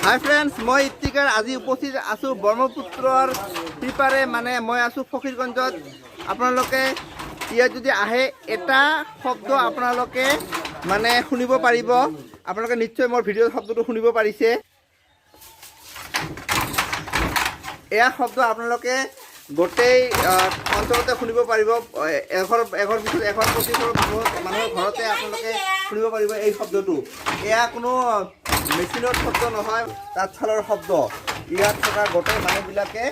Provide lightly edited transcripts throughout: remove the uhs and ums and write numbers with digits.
হাই friends, মই ইফতিকাৰ আজি উপস্থিত আছোঁ ব্ৰহ্মপুত্ৰৰ সিপাৰে, মানে মই আছোঁ ফকীৰগঞ্জত। আপোনালোকে ইয়াত যদি আহে এটা শব্দ আপোনালোকে মানে শুনিব পাৰিব। আপোনালোকে নিশ্চয় মোৰ ভিডিঅ'ৰ শব্দটো শুনিব পাৰিছে। এয়া শব্দ আপোনালোকে গোটেই অঞ্চলতে শুনিব পাৰিব। এঘৰ পিছত এঘৰ প্ৰতিঘৰ মানুহৰ ঘৰতে আপোনালোকে শুনিব পাৰিব এই শব্দটো। এয়া কোনো মেচিনৰ শব্দ নহয়, তাঁতশালৰ শব্দ। ইয়াত থকা গোটেই মানুহবিলাকে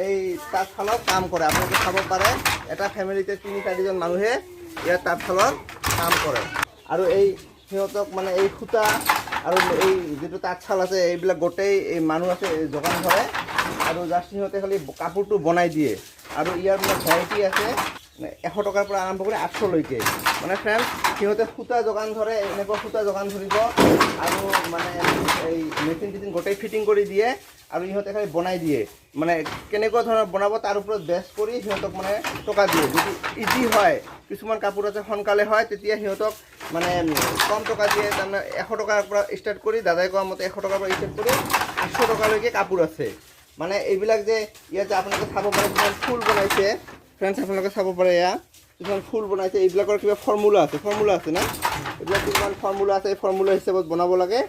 এই তাঁতশালত কাম কৰে। আপোনালোকে চাব পাৰে, এটা ফেমিলিতে ৩-৪জন মানুহে ইয়াত তাঁতশালৰ কাম কৰে। আৰু এই সিহঁতক মানে এই সূতা আৰু এই যিটো তাঁতশাল আছে, এইবিলাক গোটেই এই মানুহ আছে যোগান ধৰে। আৰু জাষ্ট সিহঁতে খালি কাপোৰটো বনাই দিয়ে। আৰু ইয়াৰ মানে ভেৰাইটি আছে 100 টকাৰ পৰা আৰম্ভ কৰি 800লৈকে। মানে ফ্ৰেণ্ডছ, সিহঁতে সূতা যোগান ধৰে, এনেকুৱা সূতা যোগান ধৰিব আৰু মানে এই মেচিন গোটেই ফিটিং কৰি দিয়ে আৰু ইহঁতে খালি বনাই দিয়ে। মানে কেনেকুৱা ধৰণৰ বনাব তাৰ ওপৰত বেছ কৰি সিহঁতক মানে টকা দিয়ে। যদি ইজি হয়, কিছুমান কাপোৰ আছে সোনকালে হয়, তেতিয়া সিহঁতক মানে কম টকা দিয়ে। তাৰমানে 100 টকাৰ পৰা ষ্টাৰ্ট কৰি, দাদাই কোৱা মতে 100 টকাৰ পৰা ষ্টাৰ্ট কৰি 800 টকালৈকে কাপোৰ আছে। মানে এইবিলাক যে ইয়াতে আপোনালোকে চাব পাৰে, কিছুমান ফুল বনাইছে ফ্ৰেণ্ডছ, আপোনালোকে চাব পাৰে। এয়া কিছুমান ফুল বনাইছে, এইবিলাকৰ কিবা ফৰ্মুলা আছে না, এইবিলাক কিছুমান ফৰ্মুলা আছে। এই ফৰ্মুলা হিচাপত বনাব লাগে।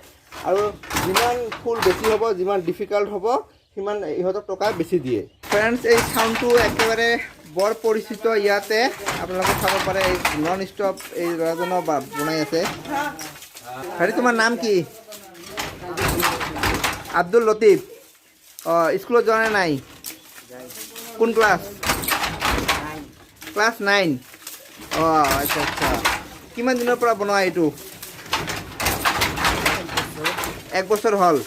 আৰু যিমান ফুল বেছি হ'ব, যিমান ডিফিকাল্ট হ'ব, সিমান ইহঁতক টকা বেছি দিয়ে। ফ্ৰেণ্ডছ, এই চাউণ্ডটো একেবাৰে বৰ পৰিচিত ইয়াতে। আপোনালোকে চাব পাৰে, এই নন ষ্টপ এই ল'ৰাজনৰ বনাই আছে। হেৰি, তোমাৰ নাম কি? আব্দুল লতিফ। অঁ, স্কুলত যোৱা নাই? কোন ক্লাছ? ক্লাছ 9। অঁ, আচ্ছা আচ্ছা। কিমান দিনৰ পৰা বনোৱা এইটো? 1 বছৰ হ'ল।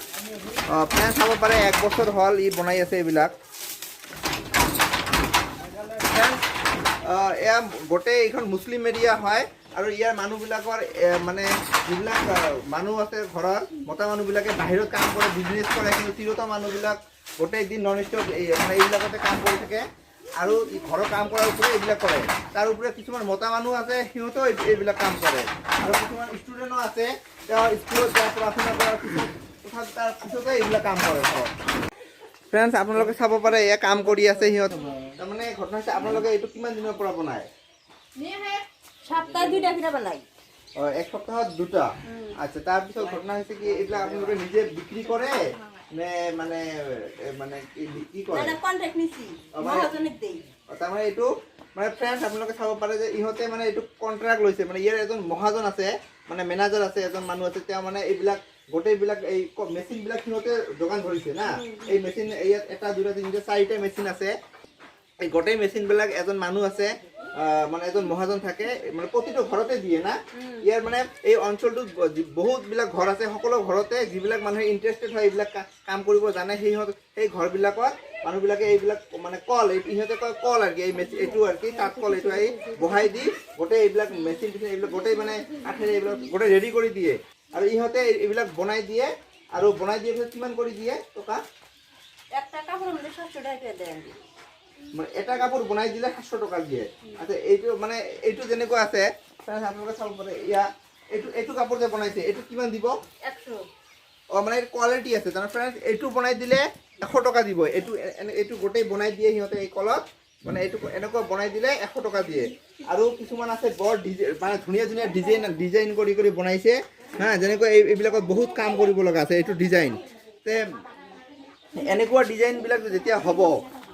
অঁ, ফ্ৰেণ্ডছ চাব পাৰে, 1 বছৰ হ'ল ই বনাই আছে এইবিলাক। এয়া গোটেই এইখন মুছলিম এৰিয়া হয়। আৰু ইয়াৰ মানুহবিলাকৰ মানে যিবিলাক মানুহ আছে ঘৰৰ মতা মানুহবিলাকে বাহিৰত কাম কৰে, বিজনেছ কৰে। কিন্তু তিৰোতা মানুহবিলাক গোটেই দিন নন ষ্টপ মানে এইবিলাকতে কাম কৰি থাকে। আৰু ঘৰৰ কাম কৰাৰ উপৰি এইবিলাক কৰে। তাৰ উপৰি কিছুমান মতা মানুহ আছে, সিহঁতেও এইবিলাক কাম কৰে। আৰু কিছুমান ষ্টুডেণ্টো আছে, তেওঁ স্কুলত যায়, পঢ়া-শুনা কৰাৰ পিছত তাৰ পিছতে এইবিলাক কাম কৰে। ফ্ৰেণ্ডছ, আপোনালোকে চাব পাৰে, এয়া কাম কৰি আছে সিহঁত। তাৰমানে ঘটনা হৈছে, আপোনালোকে এইটো কিমান দিনৰ পৰা বনায়? সপ্তাহে 2টা বনাই। অঁ, 1 সপ্তাহত 2টা। আচ্ছা, তাৰপিছত ঘটনা হৈছে কি, এইবিলাক আপোনালোকে নিজে বিক্ৰী কৰে নে মানে মানে কি কৰে? তাৰমানে এইটো মানে ফ্ৰেণ্ডছ, আপোনালোকে চাব পাৰে যে ইহঁতে মানে এইটো কণ্ট্ৰেক্ট লৈছে। মানে ইয়াৰ এজন মহাজন আছে, মানে মেনেজাৰ আছে, এজন মানুহ আছে। তেওঁ মানে এইবিলাক গোটেইবিলাক এই মেচিনবিলাক সিহঁতে যোগান ধৰিছে না। এই মেচিন ইয়াত 1, 2, 3, 4টা মেচিন আছে। এই গোটেই মেচিনবিলাক এজন মানুহ আছে, মানে এজন মহাজন থাকে। মানে প্ৰতিটো ঘৰতে দিয়ে না। ইয়াৰ মানে এই অঞ্চলটোত বহুতবিলাক ঘৰ আছে। সকলো ঘৰতে যিবিলাক মানুহে ইণ্টাৰেষ্টেড হয়, এইবিলাক কাম কৰিব জানে, সেই ঘৰবিলাকত মানুহবিলাকে এইবিলাক মানে কল, ইহঁতে কয় কল আৰু কি, এই মেচিন এইটো আৰু কি তাঁত কল, এইটো আহি বহাই দি গোটেই এইবিলাক মেচিন এইবিলাক গোটেই মানে কাঠেৰে এইবিলাক গোটেই ৰেডি কৰি দিয়ে। আৰু ইহঁতে এইবিলাক বনাই দিয়ে। আৰু বনাই দিয়াৰ পিছত কিমান কৰি দিয়ে টকা? একটা কাপড় 700 টাকা দেন। মানে এটা কাপোৰ বনাই দিলে 700 টকা দিয়ে। আচ্ছা, এইটো মানে এইটো যেনেকুৱা আছে, আপোনালোকে চাব পাৰে। এইটো কাপোৰ যে বনাইছে, এইটো কিমান দিব? 100। অঁ, মানে কোৱালিটি আছে তাৰমানে ফ্ৰেণ্ডছ। এইটো বনাই দিলে 100 টকা দিব। এইটো গোটেই বনাই দিয়ে সিহঁতে এই কলত। মানে এইটো এনেকুৱা বনাই দিলে 100 টকা দিয়ে। আৰু কিছুমান আছে বৰ মানে ধুনীয়া ধুনীয়া ডিজাইন কৰি বনাইছে। হা, যেনেকৈ এইবিলাকত বহুত কাম কৰিব লগা আছে। এইটো ডিজাইন তে এনেকুৱা ডিজাইনবিলাক যেতিয়া হ'ব,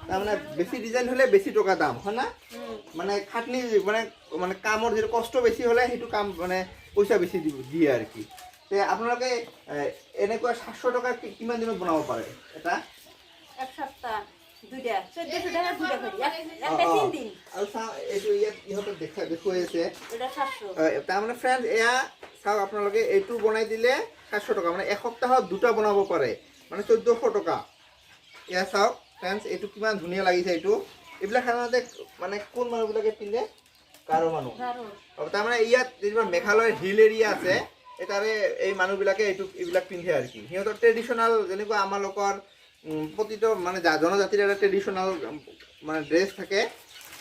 তাৰমানে বেছি ডিজাইন হ'লে বেছি টকা দাম হয় না। মানে খাটনি মানে কামৰ যিটো কষ্ট বেছি হ'লে সেইটো কাম মানে পইচা বেছি দিয়ে আৰু কি। তে আপোনালোকে এনেকুৱা 700 টকা কিমান দিনত বনাব পাৰে এটা? 1 সপ্তাহ 2টা 1400 টাকা 2টা কৰি। একটা 3 দিন। আৰু চাওঁ, এইটো ইয়াত ইহঁতক দেখুৱাই আছে। এটা 700। তাৰমানে ফ্ৰেণ্ডছ, এয়া চাওক আপোনালোকে, এইটো বনাই দিলে 700 টকা। মানে 1 সপ্তাহত 2টা বনাব পাৰে, মানে 1400 টকা। এয়া চাওক ফ্ৰেণ্ডছ, এইটো কিমান ধুনীয়া লাগিছে। এইবিলাক সাধাৰণতে মানে কোন মানুহবিলাকে পিন্ধে? গাৰো মানুহ। তাৰমানে ইয়াত যিবিলাক মেঘালয়ৰ হিল এৰিয়া আছে, তাৰে এই মানুহবিলাকে এইবিলাক পিন্ধে আৰু কি। সিহঁতৰ ট্ৰেডিশ্যনেল, যেনেকুৱা আমালোকৰ প্ৰতিটো মানে জনজাতিৰ এটা ট্ৰেডিশ্যনেল মানে ড্ৰেছ থাকে।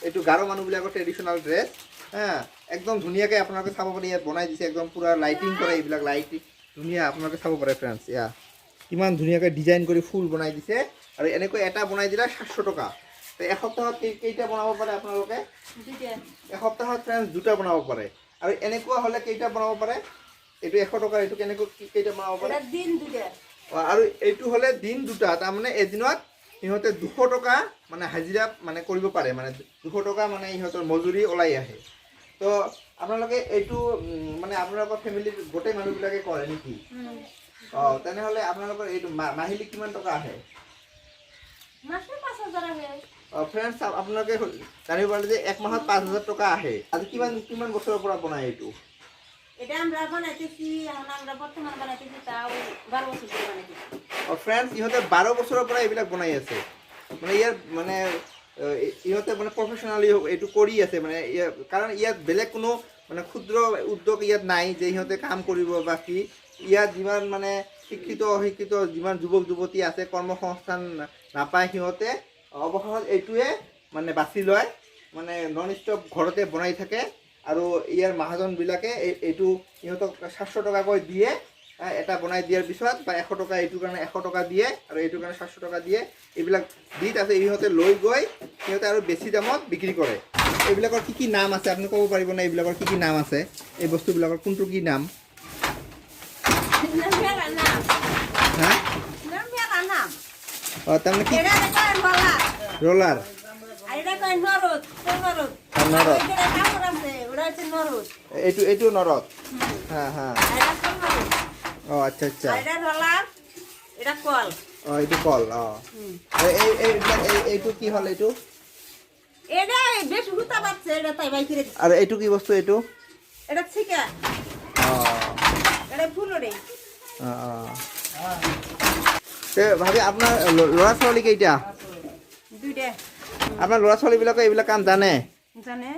এইটো গাৰো মানুহবিলাকৰ ট্ৰেডিশ্যনেল ড্ৰেছ। হা, একদম ধুনীয়াকৈ আপোনালোকে চাব পাৰে। ইয়াত বনাই দিছে, একদম পূৰা লাইটিং কৰে, এইবিলাক লাইটিং ধুনীয়া আপোনালোকে চাব পাৰে ফ্ৰেণ্ডছ। এয়া কিমান ধুনীয়াকৈ ডিজাইন কৰি ফুল বনাই দিছে আৰু এনেকৈ এটা বনাই দিলে 700 টকা। তো এসপ্তাহত কেইটা বনাব পাৰে আপোনালোকে? দুইটা। এসপ্তাহত ফ্ৰেণ্ডছ 2টা বনাব পাৰে। আৰু এনেকুৱা হ'লে কেইটা বনাব পাৰে? এইটো 100 টকা, এইটো কেনেকৈ কেইটা বনাব পাৰে? এটা দিন দুইটা। আৰু এইটো হ'লে দিন 2টা, তাৰমানে এদিনত সিহঁতে 200 টকা মানে হাজিৰা মানে কৰিব পাৰে, মানে 200 টকা মানে ইহঁতৰ মজুৰি ওলাই আহে। তো আপোনালোকে এইটো মানে আপোনালোকৰ ফেমিলিৰ গোটেই মানুহবিলাকে কৰে নেকি? তেনেহ'লে আপোনালোকৰ এইটো মাহিলী কিমান টকা আহে? মাসে 5,000 আহে। ফ্ৰেণ্ডছ আপোনালোকে জানিব পাৰে যে 1 মাহত 5,000 টকা আহে। আজি কিমান বছৰৰ পৰা বনায় এইটো? এটা আমৰা বানাইতেছি, এখন আমৰা বৰ্তমান বানাইতেছি, তাও 12 বছৰ ধৰে বানাইতেছি। ফ্ৰেণ্ডছ ইহঁতে 12 বছৰৰ পৰা এইবিলাক বনাই আছে, মানে ইয়াৰ মানে ইহঁতে মানে প্ৰফেশ্যনেলি এইটো কৰি আছে, মানে কাৰণ ইয়াত বেলেগ কোনো মানে ক্ষুদ্ৰ উদ্যোগ ইয়াত নাই যে ইহঁতে কাম কৰিব বা কি। ইয়াত যিমান মানে শিক্ষিত অশিক্ষিত যিমান যুৱক যুৱতী আছে কৰ্মসংস্থান নাপায়, সিহঁতে অৱশেষত এইটোৱে মানে বাছি লয়, মানে নন ষ্টপ ঘৰতে বনাই থাকে। আৰু ইয়াৰ মহাজনবিলাকে এইটো ইহঁতক 700 টকাকৈ দিয়ে, এটা বনাই দিয়াৰ পিছত, বা 100 টকা, এইটোৰ কাৰণে 100 টকা দিয়ে আৰু এইটোৰ কাৰণে 700 টকা দিয়ে। এইবিলাক দি তাৰপিছত ইহঁতে লৈ গৈ সিহঁতে আৰু বেছি দামত বিক্ৰী কৰে। এইবিলাকৰ কি নাম আছে আপুনি ক'ব পাৰিবনে? এইবিলাকৰ কি নাম আছে? এই বস্তুবিলাকৰ কোনটো কি নাম? হা? তাৰমানে কি? ৰোলাৰ, এইটো নৰদ। হা হা। আচ্ছা আচ্ছা। এটা কল। এইটো কল। এইটো কি হ'ল? এইটো এটা বেশি হুতা পাচ্ছে, এটা তাই বাই করে দিছে। আৰু এইটো কি বস্তু? এইটো এটা ছিকা। এটা ফুলৰে। ভাবি আপোনাৰ ল'ৰা ছোৱালী কেইটা? দুইটা। আপোনাৰ ল'ৰা ছোৱালীবিলাকে এইবিলাক কাম জানে? জানে।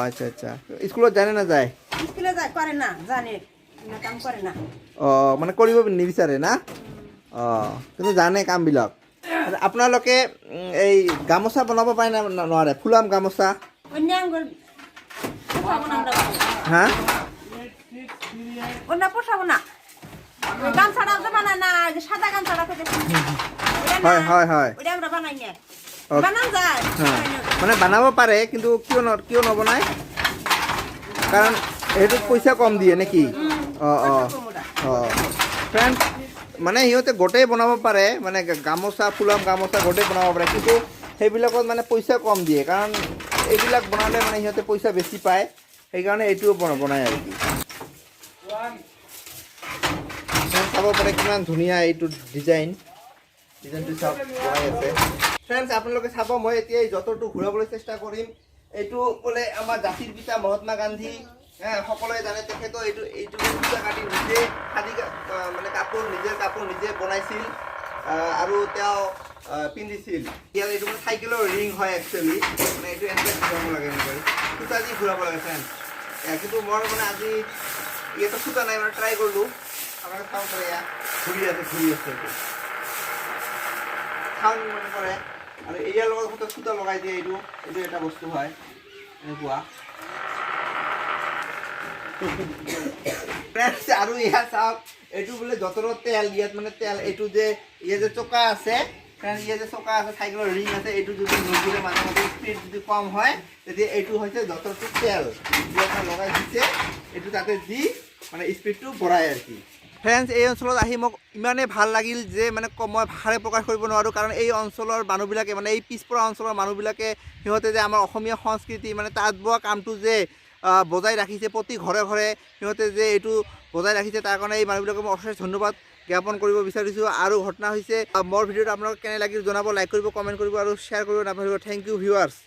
আচ্ছা আচ্ছা। স্কুলত জানে না যায়? স্কুলে যায়, করে না, জানে না, কাম করে না। মানে কৰিব নিবিচাৰে না? কিন্তু জানে কামবিলাক। আপোনালোকে এই গামোচা বনাব পাৰে না নোৱাৰে? ফুলাম গামোচা। অন্যাঙ্গল পোষাবো না আমরা। হা? অন্য পোষাবো না। গামছাটা তো বানায় না, যে সাদা গামছাটা থেকে। হয় হয় হয়। ওটা আমরা বানাই না। বানান যায়। মানে বনাব পাৰে, কিন্তু কিয় নবনায়? কাৰণ এইটোত পইচা কম দিয়ে নেকি? ফ্ৰেণ্ড, মানে সিহঁতে গোটেই বনাব পাৰে, মানে গামোচা, ফুলাম গামোচা গোটেই বনাব পাৰে, কিন্তু সেইবিলাকত মানে পইচা কম দিয়ে। কাৰণ এইবিলাক বনালে মানে সিহঁতে পইচা বেছি পায়, সেইকাৰণে এইটোও বনায় আৰু কি। চাব পাৰে কিমান ধুনীয়া এইটো ডিজাইনটো চাওক বনাই আছে। ফ্ৰেণ্ডছ আপোনালোকে চাব, মই এতিয়া এই যঁতৰটো ঘূৰাবলৈ চেষ্টা কৰিম। এইটো বোলে আমাৰ জাতিৰ পিতা মহাত্মা গান্ধী, সকলোৱে জানে, তেখেতো এইটো সূতা কাটি নিজে মানে কাপোৰ নিজে বনাইছিল আৰু তেওঁ পিন্ধিছিল। ইয়াত এইটো মানে চাইকেলৰ ৰিং হয় একচুৱেলি, মানে এইটো এনেকৈ ঘূৰাব লাগে, এনেকৈ সূতা দি ঘূৰাব লাগে ফ্ৰেণ্ডছ। কিন্তু মই মানে আজি ইয়াতো সূতা নাই, মানে ট্ৰাই কৰিলোঁ। আপোনালোকে চাব পাৰে, ইয়াত ঘূৰি আছে এইটো চাউণ্ড মানে কৰে। আৰু ইয়াৰ লগত সূতা লগাই দিয়ে, এইটো এটা বস্তু হয় এনেকুৱা। আৰু ইয়াত চাওক, এইটো বোলে যঁতৰৰ তেল। ইয়াত মানে তেল, এইটো যে ইয়াত যে চকা আছে, চাইকেলৰ ৰিং আছে, এইটো যদি নঘূৰে মাজে মাজে স্পীড যদি কম হয়, তেতিয়া এইটো হৈছে যঁতৰটো তেল। ইয়াত লগাই দিছে, এইটো তাতে দি মানে স্পীডটো বঢ়ায় আৰু কি। ফ্ৰেণ্ডছ, এই অঞ্চলত আহি মোক ইমানেই ভাল লাগিল যে মানে মই ভাষাৰে প্ৰকাশ কৰিব নোৱাৰোঁ। কাৰণ এই অঞ্চলৰ মানুহবিলাকে, মানে এই পিছপৰা অঞ্চলৰ মানুহবিলাকে, সিহঁতে যে আমাৰ অসমীয়া সংস্কৃতি, মানে তাঁত বোৱা কামটো যে বজাই ৰাখিছে, প্ৰতি ঘৰে ঘৰে সিহঁতে যে এইটো বজাই ৰাখিছে, তাৰ কাৰণে এই মানুহবিলাকক মই অশেষ ধন্যবাদ জ্ঞাপন কৰিব বিচাৰিছোঁ। আৰু ঘটনা হৈছে, মোৰ ভিডিঅ'টো আপোনালোকক কেনে লাগিল জনাব, লাইক কৰিব, কমেণ্ট কৰিব আৰু শ্বেয়াৰ কৰিব নাপাহৰিব। Thank you viewers.